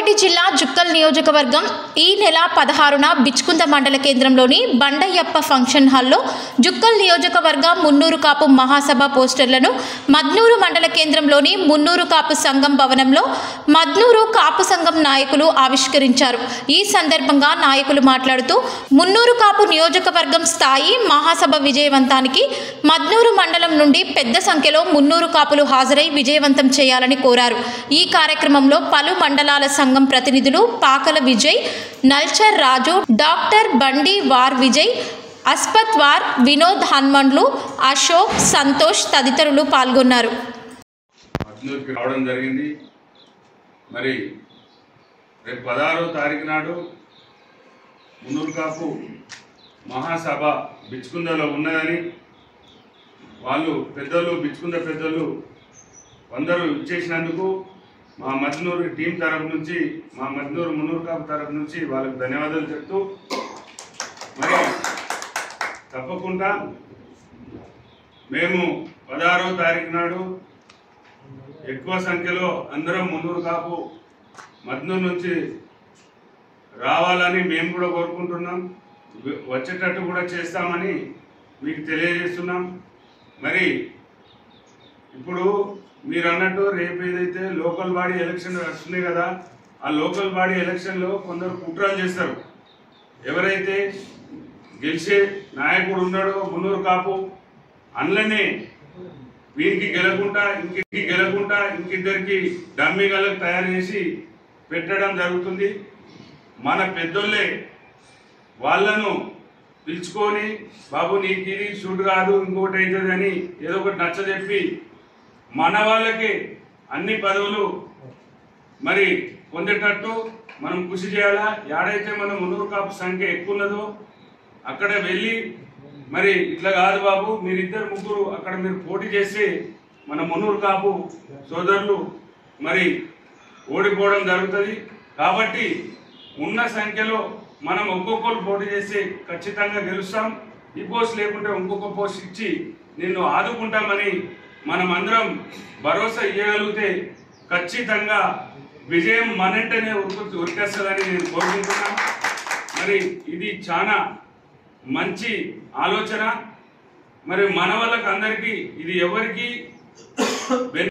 రంగారెడ్డి జిల్లా జుక్కల్ నియోజకవర్గం ఈ నెల 16న బిచ్కుంద మండల కేంద్రంలోని బండయ్యప్ప ఫంక్షన్ హాల్లో జుక్కల్ నియోజకవర్గ మున్నూరు కాపు మహాసభ పోస్టర్లను మద్నూరు మండల కేంద్రంలోని మున్నూరు కాపు సంఘం భవనంలో మద్నూరు కాపు సంఘం నాయకులు ఆవిష్కరించారు। ఈ సందర్భంగా నాయకులు మాట్లాడుతూ మున్నూరు కాపు నియోజకవర్గం స్థాయి మహాసభ విజయవంతానికి మద్నూరు మండలం నుండి పెద్ద సంఖ్యలో మున్నూరు కాపులు హాజరై విజయవంతం చేయాలని కోరారు। ఈ కార్యక్రమంలో పలు మండలాల సంఘం ప్రతినిధులు పాకల విజయ్, నల్చర్ రాజు, డాక్టర్ బండి వార్ విజయ్, అస్పత్ వార్, వినోద్ హన్మండ్లు, అశోక్, సంతోష్ తదితరులు పాల్గొన్నారు। మరి రేపు 16వ తారీఖు నాడు మున్నూరు కాపు మహాసభ బిచ్కుందలో ఉన్నదని వాళ్ళు పెద్దలు బిచ్కుంద పెద్దలు అందరూ ఇచ్చేసినందుకు మా మద్నూరు టీం తరఫు నుంచి మా మున్నూరు కాపు తరఫు నుంచి వాళ్ళకి ధన్యవాదాలు చెప్తూ మరి తప్పకుండా మేము 16వ తారీఖు నాడు ఎక్కువ సంఖ్యలో అందరం మున్నూరు కాపు మద్నూరు నుంచి రావాలని మేము కూడా కోరుకుంటున్నాం। వచ్చేటట్టు కూడా చేస్తామని మీకు తెలియజేస్తున్నాం। మరి ఇప్పుడు మీరు అన్నట్టు రేపు ఏదైతే లోకల్ బాడీ ఎలక్షన్ వస్తున్నాయి కదా, ఆ లోకల్ బాడీ ఎలక్షన్లో కొందరు కుట్రలు చేస్తారు। ఎవరైతే గెలిచే నాయకుడు ఉన్నాడో మున్నూరు కాపు అందులోనే వీరికి గెలకుండా ఇంకిద్దరికి డమ్మిగలకు తయారు చేసి పెట్టడం జరుగుతుంది। మన పెద్దోళ్ళే వాళ్ళను పిలుచుకొని బాబు నీకు ఇది షూట్ కాదు ఇంకోటి అవుతుంది అని ఏదో ఒకటి నచ్చజెప్పి మన వాళ్ళకి అన్ని పదవులు మరి పొందేటట్టు మనం కృషి చేయాలా। ఎక్కడైతే మన మున్నూరు కాపు సంఖ్య ఎక్కువ ఉన్నదో అక్కడ వెళ్ళి మరి ఇట్లా కాదు బాబు మీరిద్దరు ముగ్గురు అక్కడ మీరు పోటీ చేసి మన మున్నూరు కాపు సోదరులు మరి ఓడిపోవడం జరుగుతుంది। కాబట్టి ఉన్న సంఖ్యలో మనం ఒక్కొక్కరు పోటీ చేసి ఖచ్చితంగా గెలుస్తాం। ఈ పోస్ట్ లేకుంటే ఇంకొక పోస్ట్ ఇచ్చి నిన్ను ఆదుకుంటామని మనం అందరం భరోసా ఇవ్వగలిగితే ఖచ్చితంగా విజయం మనంటనే ఉరికేస్తుందని నేను కోరుకుంటున్నాను। మరి ఇది చాలా మంచి ఆలోచన। మరి మన వాళ్ళకి అందరికీ ఇది ఎవరికి